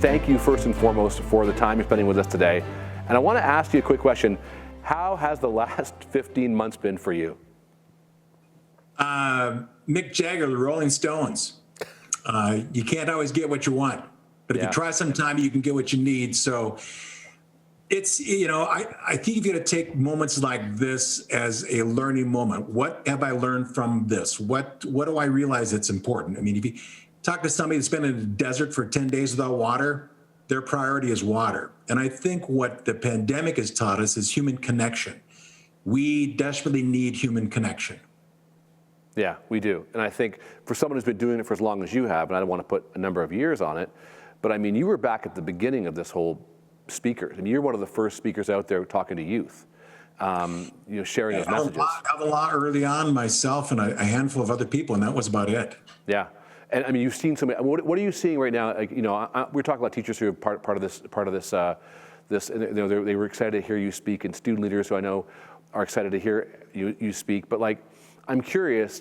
thank you first and foremost for the time you're spending with us today. And I want to ask you a quick question. How has the last 15 months been for you? Mick Jagger, the Rolling Stones. You can't always get what you want, but if you try sometime, you can get what you need. So it's, I think you've got to take moments like this as a learning moment. What have I learned from this? What do I realize that's important? I mean, if you talk to somebody that's been in the desert for 10 days without water, their priority is water. And I think what the pandemic has taught us is human connection. We desperately need human connection. Yeah, we do. And I think for someone who's been doing it for as long as you have, and I don't want to put a number of years on it, but I mean, you were back at the beginning of this whole speakers. I mean, you're one of the first speakers out there talking to youth, sharing those messages. I have a lot early on, myself and a handful of other people, and that was about it. Yeah. And I mean, you've seen so many. What are you seeing right now? Like, we're talking about teachers who are part of this. They were excited to hear you speak, and student leaders who I know are excited to hear you speak. But like, I'm curious.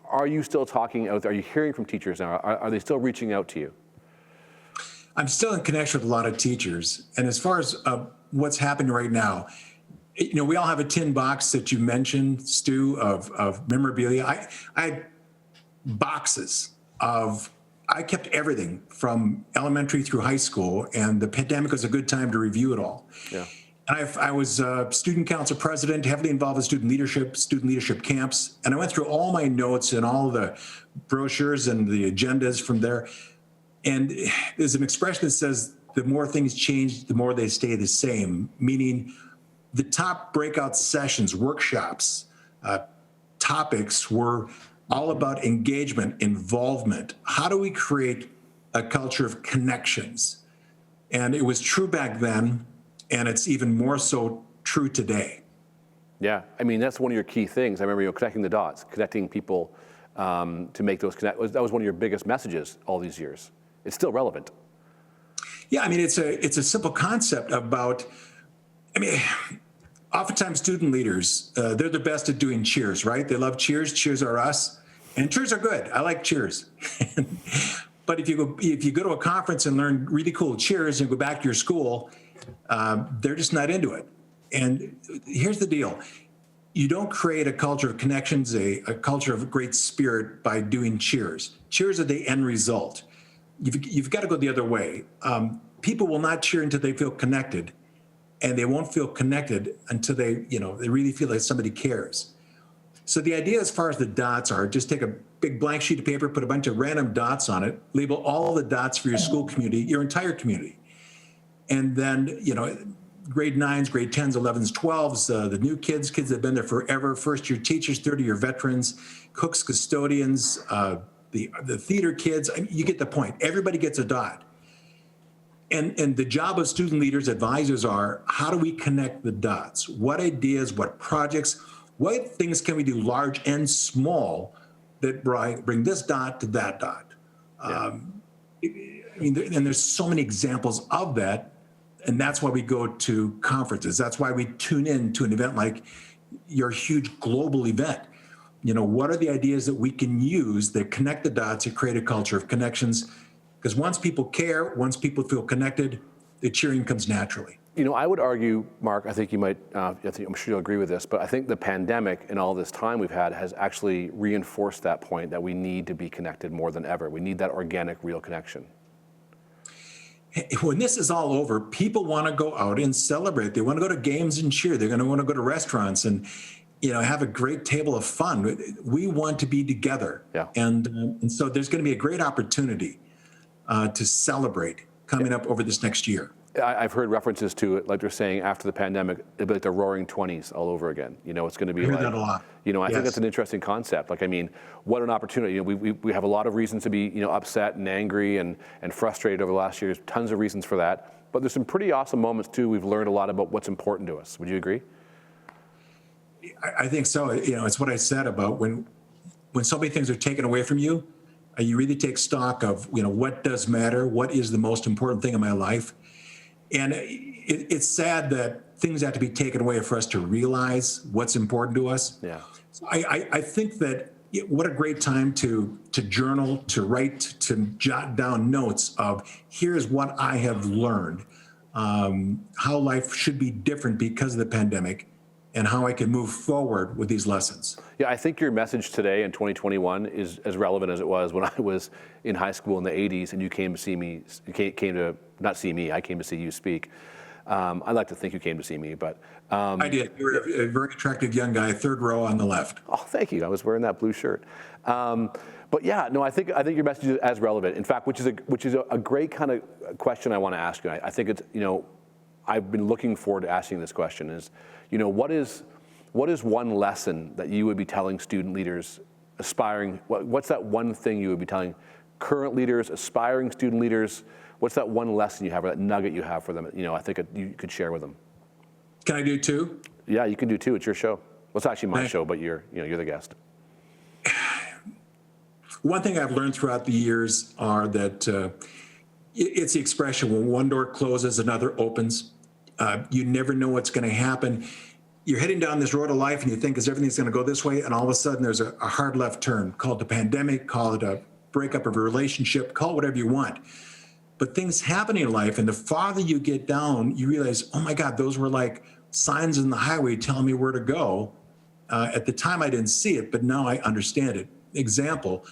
Are you still talking out there? Are you hearing from teachers now? Are they still reaching out to you? I'm still in connection with a lot of teachers, and as far as what's happening right now, we all have a tin box that you mentioned, Stu, of memorabilia. I had boxes. I kept everything from elementary through high school, and the pandemic was a good time to review it all. Yeah. And I was student council president, heavily involved in student leadership camps, and I went through all my notes and all the brochures and the agendas from there. And there's an expression that says, the more things change, the more they stay the same, meaning the top breakout sessions, workshops, topics were all about engagement, involvement. How do we create a culture of connections? And it was true back then, and it's even more so true today. Yeah, I mean, that's one of your key things. I remember connecting the dots, connecting people to make those connect. That was one of your biggest messages all these years. It's still relevant. Yeah, I mean, it's a simple concept about, oftentimes student leaders, they're the best at doing cheers, right? They love cheers. Cheers are us. And cheers are good. I like cheers. But if you go to a conference and learn really cool cheers and go back to your school, they're just not into it. And here's the deal. You don't create a culture of connections, a culture of great spirit by doing cheers. Cheers are the end result. You've got to go the other way. People will not cheer until they feel connected, and they won't feel connected until they really feel like somebody cares. So the idea as far as the dots are, just take a big blank sheet of paper, put a bunch of random dots on it, label all the dots for your school community, your entire community. And then, grade 9s, grade 10s, 11s, 12s, the new kids that have been there forever, first-year teachers, 30-year veterans, cooks, custodians, the theater kids. You get the point. Everybody gets a dot. And the job of student leaders, advisors are, how do we connect the dots? What ideas, what projects, what things can we do, large and small, that bring this dot to that dot? Yeah. And there's so many examples of that, and that's why we go to conferences. That's why we tune in to an event like your huge global event. What are the ideas that we can use that connect the dots and create a culture of connections? Because once people care, once people feel connected, the cheering comes naturally. I would argue, Mark, I think you might, I'm sure you'll agree with this, but I think the pandemic and all this time we've had has actually reinforced that point that we need to be connected more than ever. We need that organic, real connection. When this is all over, people want to go out and celebrate. They want to go to games and cheer. They're going to want to go to restaurants and have a great table of fun. We want to be together. Yeah. And so there's going to be a great opportunity to celebrate coming up over this next year. I've heard references to it, like they're saying after the pandemic, it'll be like the roaring 20s all over again. It's going to be I hear like, that a lot. I think that's an interesting concept. Like, what an opportunity. We have a lot of reasons to be, upset and angry and frustrated over the last years, tons of reasons for that. But there's some pretty awesome moments too. We've learned a lot about what's important to us. Would you agree? I think so. It's what I said about when so many things are taken away from you, you really take stock of, what does matter? What is the most important thing in my life? And it's sad that things have to be taken away for us to realize what's important to us. Yeah. So I think that, what a great time to journal, to write, to jot down notes of here's what I have learned, how life should be different because of the pandemic, and how I can move forward with these lessons. Yeah, I think your message today in 2021 is as relevant as it was when I was in high school in the 80s and you came to see me, not see me, I came to see you speak. I'd like to think you came to see me, but. I did. You were a very attractive young guy, third row on the left. Oh, thank you. I was wearing that blue shirt. But yeah, no, I think your message is as relevant. In fact, which is a great kind of question I want to ask you. I think it's, I've been looking forward to asking this question is, what is one lesson that you would be telling student leaders aspiring, what's that one thing you would be telling current leaders, aspiring student leaders? What's that one lesson you have or that nugget you have for them? I think you could share with them. Can I do two? Yeah, you can do two. It's your show. Well, it's actually my show, but you're the guest. One thing I've learned throughout the years are that it's the expression, when one door closes, another opens. You never know what's going to happen. You're heading down this road of life and you think, is everything's going to go this way? And all of a sudden there's a hard left turn, call it the pandemic, call it a breakup of a relationship, call it whatever you want. But things happen in life, and the farther you get down, you realize, oh my God, those were like signs in the highway telling me where to go. At the time, I didn't see it, but now I understand it. Example,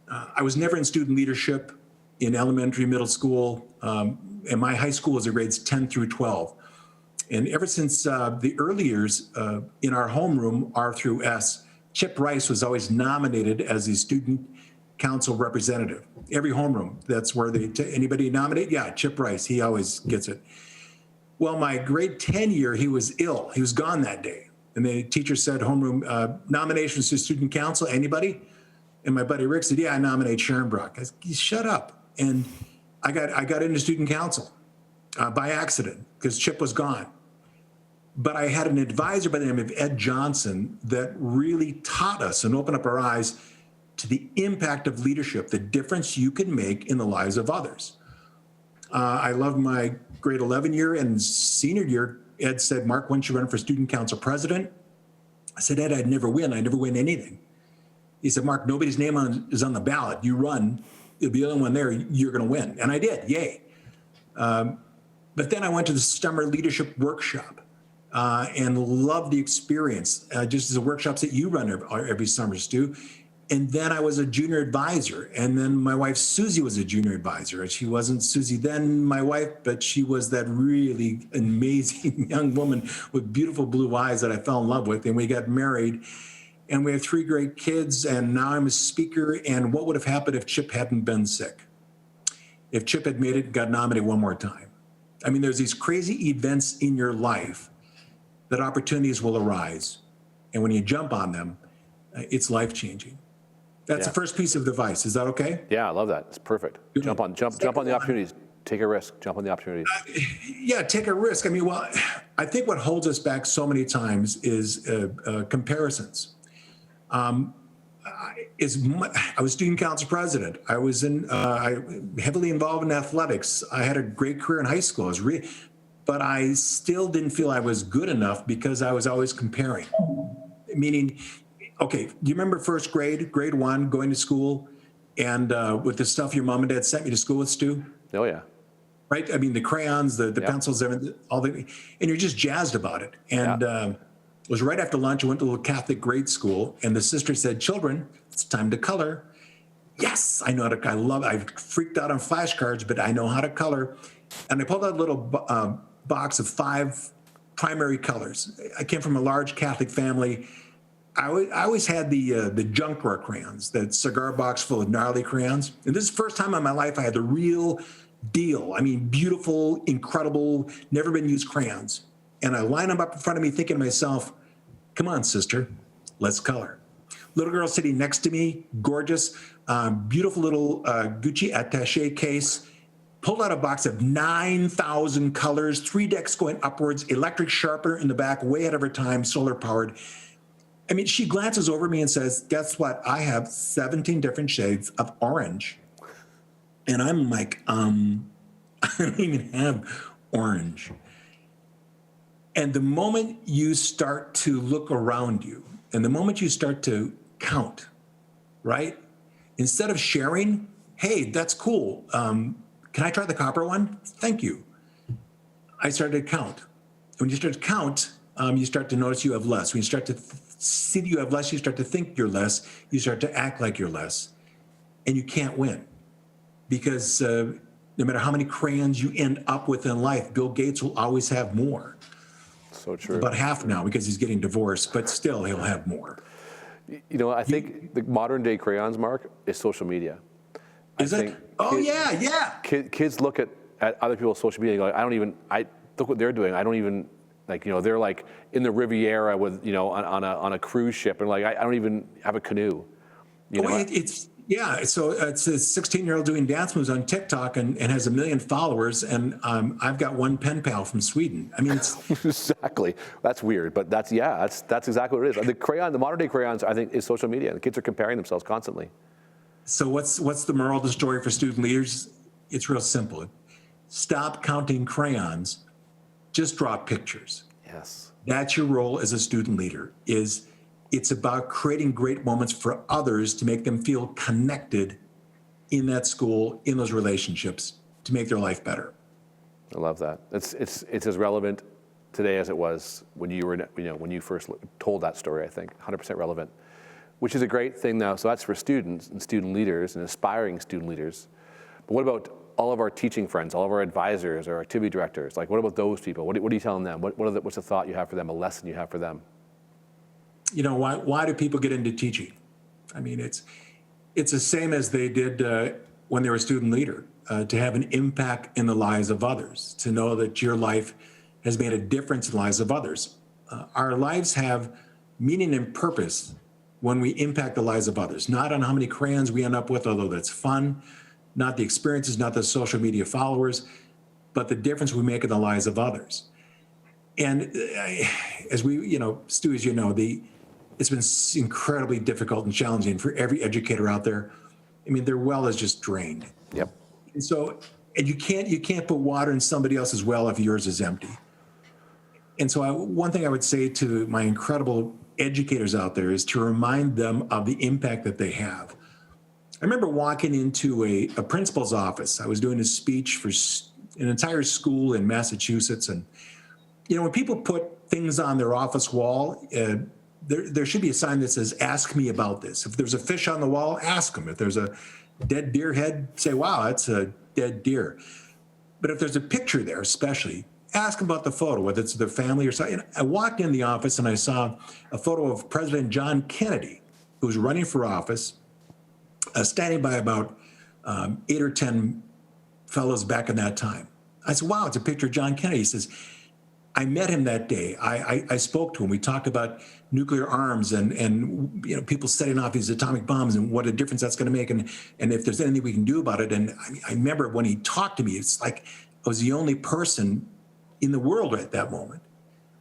I was never in student leadership in elementary, middle school, and my high school was in grades 10 through 12. And ever since the early years, in our homeroom, R through S, Chip Rice was always nominated as the student council representative. Every homeroom, that's where anybody nominate? Yeah, Chip Rice, he always gets it. Well, my grade 10 year, he was ill. He was gone that day. And the teacher said, homeroom, nominations to student council, anybody? And my buddy Rick said, yeah, I nominate Scharenbroich. I said, shut up. And I got into student council by accident because Chip was gone. But I had an advisor by the name of Ed Johnson that really taught us and opened up our eyes to the impact of leadership, the difference you can make in the lives of others. I love my grade 11 year and senior year. Ed said, Mark, why don't you run for student council president? I said, Ed, I'd never win. I never win anything. He said, Mark, nobody's name is on the ballot. You run, you'll be the only one there, you're going to win. And I did, yay. But then I went to the summer leadership workshop and loved the experience, just as the workshops that you run every summer, Stu. And then I was a junior advisor. And then my wife, Susie, was a junior advisor. She wasn't Susie then, my wife, but she was that really amazing young woman with beautiful blue eyes that I fell in love with. And we got married. And we have 3 great kids. And now I'm a speaker. And what would have happened if Chip hadn't been sick? If Chip had made it and got nominated one more time? I mean, there's these crazy events in your life that opportunities will arise. And when you jump on them, it's life-changing. That's the first piece of advice. Is that okay? Yeah, I love that. It's perfect. Jump on the opportunities. Take a risk. Jump on the opportunities. Yeah, take a risk. I mean, well, I think what holds us back so many times is comparisons. I was student council president. I was heavily involved in athletics. I had a great career in high school. But I still didn't feel I was good enough because I was always comparing. Meaning, okay, do you remember first grade, grade 1, going to school, and with the stuff your mom and dad sent me to school with, Stu? Oh, yeah. Right? I mean, the crayons, the pencils, everything, and you're just jazzed about it. And it was right after lunch. I went to a little Catholic grade school, and the sister said, children, it's time to color. Yes, I know how to, I freaked out on flashcards, but I know how to color. And I pulled out a little box of 5 primary colors. I came from a large Catholic family. I always had the junk drawer crayons, that cigar box full of gnarly crayons. And this is the first time in my life I had the real deal. I mean, beautiful, incredible, never been used crayons. And I line them up in front of me thinking to myself, come on, sister, let's color. Little girl sitting next to me, gorgeous, beautiful little Gucci attaché case, pulled out a box of 9,000 colors, 3 decks going upwards, electric sharpener in the back, way ahead of her time, solar powered. I mean, she glances over me and says, guess what? I have 17 different shades of orange. And I'm like, I don't even have orange. And the moment you start to look around you, and the moment you start to count, right? Instead of sharing, hey, that's cool. Can I try the copper one? Thank you. I started to count. When you start to count, you start to notice you have less. When you start to see that you have less, you start to think you're less. You start to act like you're less. And you can't win because no matter how many crayons you end up with in life, Bill Gates will always have more. So true. About half now because he's getting divorced, but still he'll have more. You know, I think the modern day crayons, Mark, is social media. Is it? Oh, yeah. Kids look at other people's social media and go, I look what they're doing. I don't even, like, you know, they're like in the Riviera with, you know, on a cruise ship, and like, I don't even have a canoe. You know? So it's a 16-year-old doing dance moves on TikTok and has 1 million followers, and I've got one pen pal from Sweden. I mean, it's exactly. That's weird, but that's exactly what it is. The modern day crayons, I think, is social media. The kids are comparing themselves constantly. So what's the moral of the story for student leaders? It's real simple. Stop counting crayons. Just draw pictures. Yes. That's your role as a student leader. It's about creating great moments for others to make them feel connected in that school, in those relationships, to make their life better. I love that. It's as relevant today as it was when when you first told that story. I think 100% relevant, which is a great thing now. So that's for students and student leaders and aspiring student leaders. But what about all of our teaching friends, all of our advisors, our activity directors? Like, what about those people? What are you telling them? What's the thought you have for them? A lesson you have for them? You know, why do people get into teaching? I mean, it's the same as they did when they were a student leader, to have an impact in the lives of others, to know that your life has made a difference in the lives of others. Our lives have meaning and purpose when we impact the lives of others, not on how many crayons we end up with, although that's fun, not the experiences, not the social media followers, but the difference we make in the lives of others. And as Stu, as you know, it's been incredibly difficult and challenging for every educator out there. I mean, their well is just drained. Yep. And so, and you can't put water in somebody else's well if yours is empty. And so one thing I would say to my incredible educators out there is to remind them of the impact that they have. I remember walking into a principal's office. I was doing a speech for an entire school in Massachusetts. And, you know, when people put things on their office wall, there should be a sign that says, ask me about this. If there's a fish on the wall, ask them. If there's a dead deer head, say, wow, that's a dead deer. But if there's a picture there, especially, ask them about the photo, whether it's their family or something. I walked in the office and I saw a photo of President John Kennedy, who was running for office, standing by about 8 or 10 fellows back in that time. I said, wow, it's a picture of John Kennedy. He says, I met him that day. I spoke to him. We talked about nuclear arms and you know, people setting off these atomic bombs and what a difference that's going to make, and if there's anything we can do about it. And I remember when he talked to me, it's like I was the only person in the world at that moment.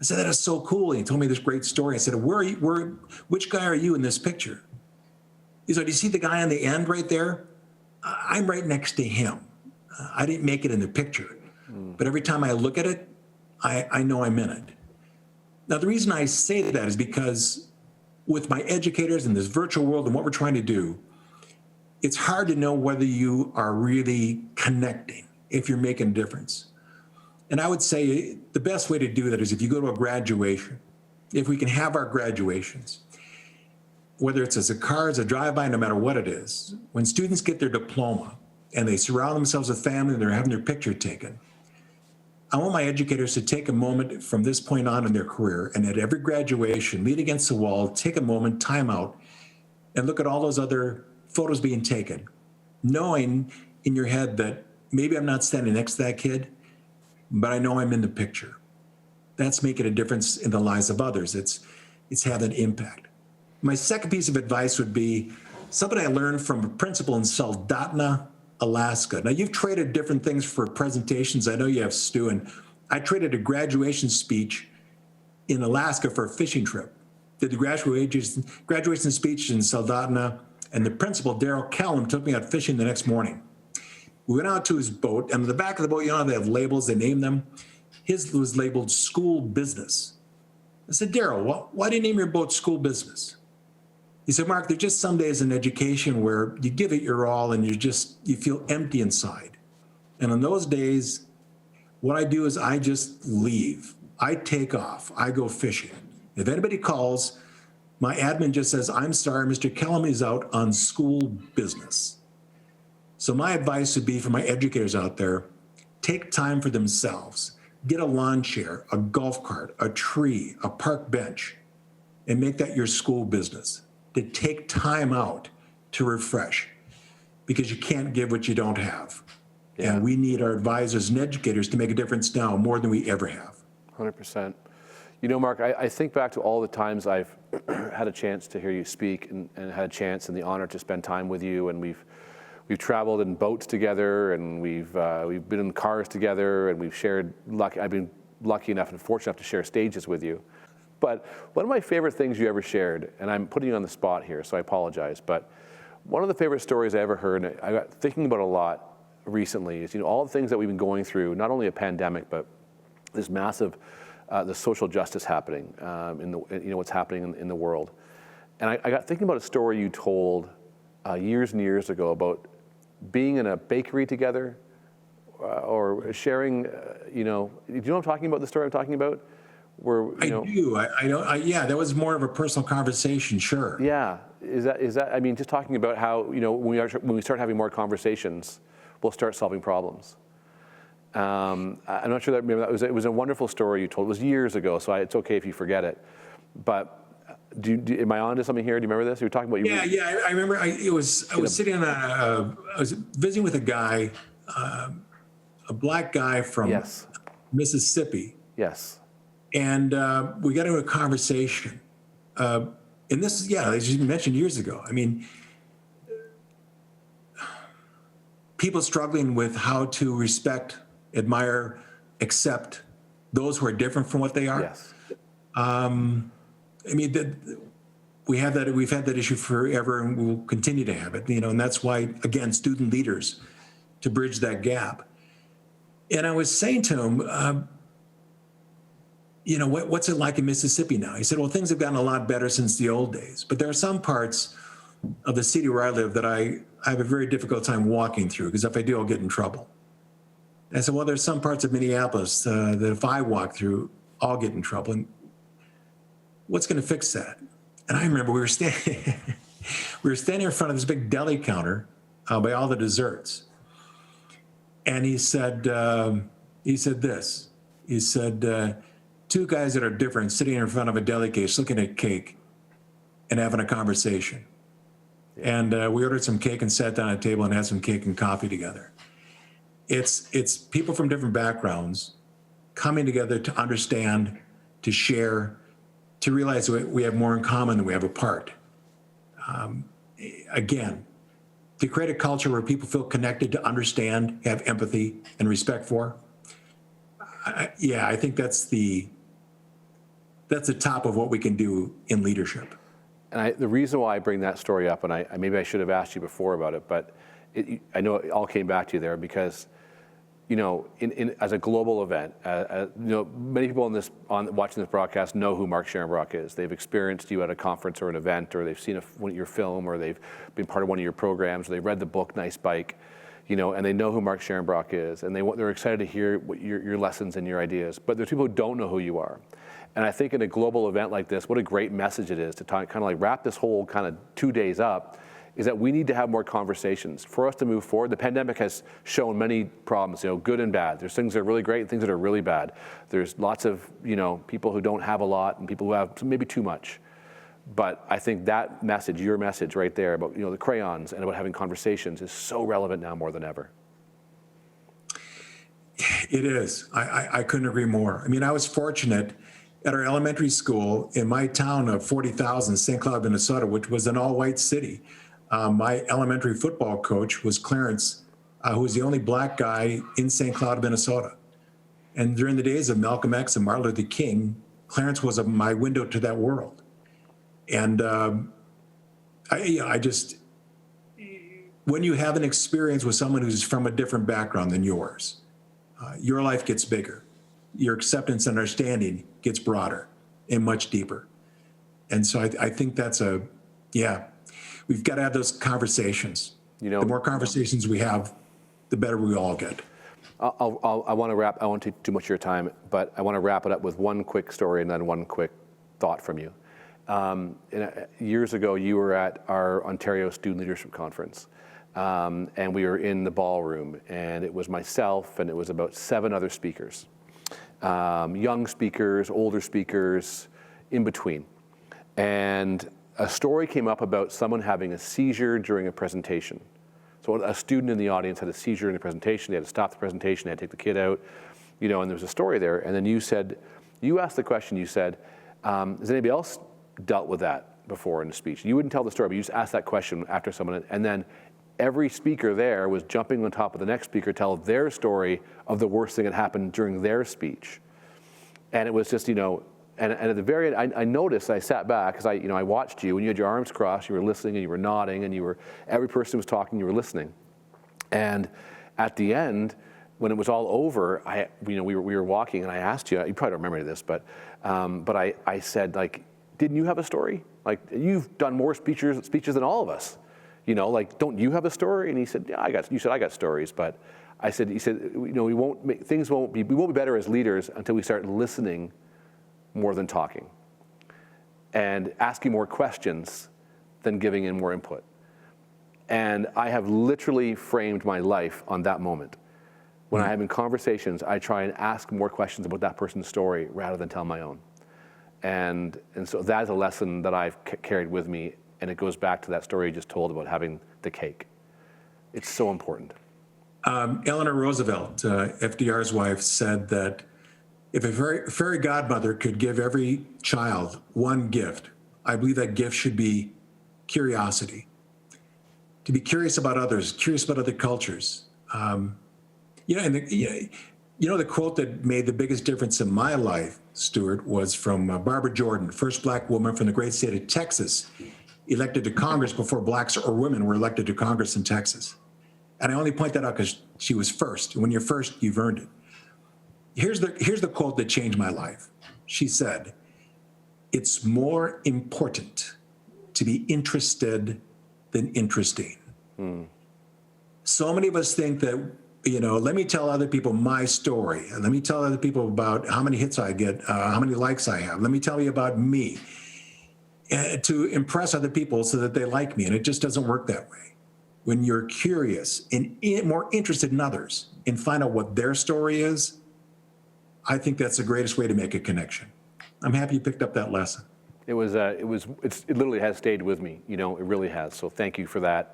I said, that is so cool. And he told me this great story. I said, which guy are you in this picture? He said, do you see the guy on the end right there? I'm right next to him. I didn't make it in the picture, but every time I look at it, I know I'm in it. Now, the reason I say that is because with my educators in this virtual world and what we're trying to do, it's hard to know whether you are really connecting, if you're making a difference. And I would say the best way to do that is if you go to a graduation, if we can have our graduations, whether it's as a car, as a drive-by, no matter what it is, when students get their diploma and they surround themselves with family and they're having their picture taken, I want my educators to take a moment from this point on in their career, and at every graduation, lean against the wall, take a moment, time out, and look at all those other photos being taken, knowing in your head that maybe I'm not standing next to that kid, but I know I'm in the picture. That's making a difference in the lives of others. It's having an impact. My second piece of advice would be something I learned from a principal in Soldotna, Alaska. Now, you've traded different things for presentations. I know you have, Stu, and I traded a graduation speech in Alaska for a fishing trip. Did the graduation speech in Soldotna, and the principal, Daryl Callum, took me out fishing the next morning. We went out to his boat, and on the back of the boat, you know how they have labels, they name them? His was labeled school business. I said, Daryl, why do you name your boat school business? He said, Mark, there's just some days in education where you give it your all and you feel empty inside. And on those days, what I do is I just leave. I take off. I go fishing. If anybody calls, my admin just says, I'm sorry, Mr. Kellum is out on school business. So my advice would be for my educators out there, take time for themselves. Get a lawn chair, a golf cart, a tree, a park bench, and make that your school business. To take time out to refresh, because you can't give what you don't have. Yeah. And we need our advisors and educators to make a difference now more than we ever have. 100%. You know, Mark, I think back to all the times I've had a chance to hear you speak and had a chance and the honor to spend time with you, and we've traveled in boats together, and we've been in cars together, and we've shared. I've been lucky enough and fortunate enough to share stages with you. But one of my favorite things you ever shared, and I'm putting you on the spot here, so I apologize, but one of the favorite stories I ever heard, and I got thinking about a lot recently, is all the things that we've been going through, not only a pandemic, but this massive, the social justice happening what's happening in the world. And I got thinking about a story you told years and years ago about being in a bakery together, or sharing. Do you know what I'm talking about? The story I'm talking about. I do. Yeah, that was more of a personal conversation. Sure. Yeah. Is that? I mean, just talking about how when we start having more conversations, we'll start solving problems. I'm not sure that it was a wonderful story you told. It was years ago, so it's okay if you forget it. But am I on to something here? Do you remember this? You were talking about Yeah. I remember. I was sitting on I was visiting with a guy, a black guy from Mississippi. Yes. And we got into a conversation. And this is, as you mentioned years ago. I mean, people struggling with how to respect, admire, accept those who are different from what they are. Yes. I mean, we've had that issue forever, and we'll continue to have it. And that's why, again, student leaders, to bridge that gap. And I was saying to him, what's it like in Mississippi now? He said, well, things have gotten a lot better since the old days, but there are some parts of the city where I live that I have a very difficult time walking through, because if I do, I'll get in trouble. And I said, well, there's some parts of Minneapolis that if I walk through, I'll get in trouble. And what's going to fix that? And I remember we were standing in front of this big deli counter by all the desserts. And he said this. He said, two guys that are different sitting in front of a deli case looking at cake and having a conversation. And we ordered some cake and sat down at a table and had some cake and coffee together. It's people from different backgrounds coming together to understand, to share, to realize we have more in common than we have apart. Again, to create a culture where people feel connected, to understand, have empathy and respect for. I think that's the top of what we can do in leadership. And the reason why I bring that story up, and maybe I should have asked you before about it, but I know it all came back to you there because, as a global event, many people watching this broadcast know who Mark Scharenbroich is. They've experienced you at a conference or an event, or they've seen your film, or they've been part of one of your programs, or they read the book Nice Bike, and they know who Mark Scharenbroich is, and they're excited to hear what your lessons and your ideas. But there's people who don't know who you are. And I think in a global event like this, what a great message it is to kind of like wrap this whole kind of 2 days up, is that we need to have more conversations for us to move forward. The pandemic has shown many problems, good and bad. There's things that are really great and things that are really bad. There's lots of, people who don't have a lot and people who have maybe too much. But I think that message, your message right there about, the crayons and about having conversations is so relevant now more than ever. It is. I couldn't agree more. I mean, I was fortunate at our elementary school in my town of 40,000, St. Cloud, Minnesota, which was an all-white city. My elementary football coach was Clarence, who was the only black guy in St. Cloud, Minnesota. And during the days of Malcolm X and Martin Luther King, Clarence was my window to that world. And when you have an experience with someone who's from a different background than yours, your life gets bigger. Your acceptance and understanding gets broader and much deeper. And so I think that's a Yeah. We've got to have those conversations. You know, the more conversations we have, the better we all get. I want to wrap. I won't take too much of your time, but I want to wrap it up with one quick story and then one quick thought from you. Years ago, you were at our Ontario Student Leadership Conference, and we were in the ballroom, and it was myself, and it was about 7 other speakers, young speakers, older speakers, in between, and a story came up about someone having a seizure during a presentation. So a student in the audience had a seizure in the presentation. They had to stop the presentation. They had to take the kid out, and there was a story there. And then you asked the question. You said, "Has anybody else dealt with that before in a speech?" You wouldn't tell the story, but you just asked that question after someone, and then every speaker there was jumping on top of the next speaker to tell their story of the worst thing that happened during their speech. And it was just, and at the very end, I noticed, I sat back, because I watched you, and you had your arms crossed, you were listening, and you were nodding, and every person was talking, you were listening. And at the end, when it was all over, we were walking, and I asked you probably don't remember this, but I said, didn't you have a story? You've done more speeches than all of us. Don't you have a story? And he said, yeah, I got stories, but he said, we won't be better as leaders until we start listening more than talking, and asking more questions than giving in more input. And I have literally framed my life on that moment. When I'm in conversations, I try and ask more questions about that person's story rather than tell my own. And so that is a lesson that I've carried with me, and it goes back to that story you just told about having the cake. It's so important. Eleanor Roosevelt, FDR's wife, said that if a fairy godmother could give every child one gift, I believe that gift should be curiosity. To be curious about others, curious about other cultures. The quote that made the biggest difference in my life, Stuart, was from Barbara Jordan, first Black woman from the great state of Texas, elected to Congress before blacks or women were elected to Congress in Texas. And I only point that out because she was first. And when you're first, you've earned it. Here's the quote that changed my life. She said, "It's more important to be interested than interesting." So many of us think that, let me tell other people my story. And let me tell other people about how many hits I get, how many likes I have. Let me tell you about me, to impress other people so that they like me. And it just doesn't work that way. When you're curious and more interested in others and find out what their story is, I think that's the greatest way to make a connection. I'm happy you picked up that lesson. It literally has stayed with me. It really has. So thank you for that.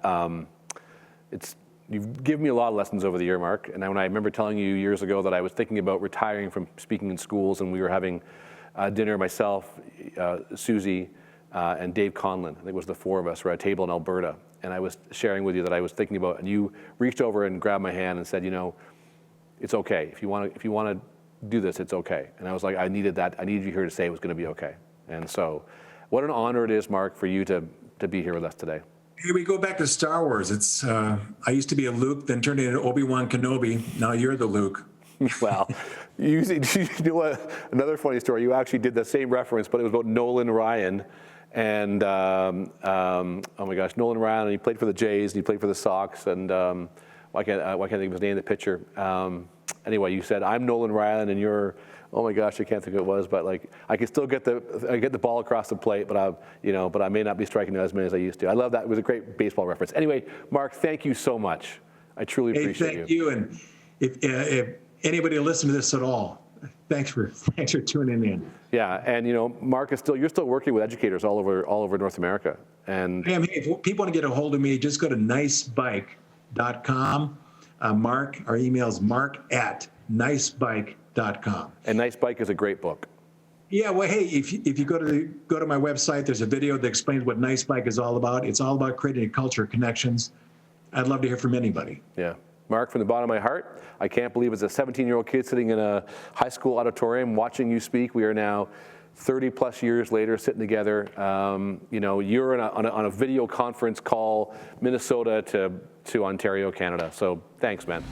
You've given me a lot of lessons over the year, Mark. And when I remember telling you years ago that I was thinking about retiring from speaking in schools, and we were having dinner, myself, Susie, and Dave Conlon. I think it was the 4 of us were at a table in Alberta. And I was sharing with you that I was thinking about, and you reached over and grabbed my hand and said, it's okay. If you want to do this, it's okay. And I was like, I needed that. I needed you here to say it was going to be okay. And so what an honor it is, Mark, for you to be here with us today. Here we go back to Star Wars. I used to be a Luke, then turned into Obi-Wan Kenobi. Now you're the Luke. Wow. You know what? Another funny story. You actually did the same reference, but it was about Nolan Ryan. And oh my gosh, Nolan Ryan, and he played for the Jays, and he played for the Sox, and why can't I think of his name in the picture? Anyway, you said, I'm Nolan Ryan, and you're, oh my gosh, I can't think who it was, but I can still get the ball across the plate, but I may not be striking as many as I used to. I love that. It was a great baseball reference. Anyway, Mark, thank you so much. I truly appreciate you. Thank you, and if anybody will listen to this at all, thanks for tuning in. Yeah, and Mark you're still working with educators all over North America. And if people want to get a hold of me, just go to nicebike.com. Mark, our email is mark@nicebike.com. And Nice Bike is a great book. Yeah, well, hey, if you go to my website, there's a video that explains what Nice Bike is all about. It's all about creating a culture of connections. I'd love to hear from anybody. Yeah. Mark, from the bottom of my heart, I can't believe as a 17-year-old kid sitting in a high school auditorium watching you speak, we are now 30 plus years later sitting together. You're on a video conference call, Minnesota to Ontario, Canada. So thanks, man.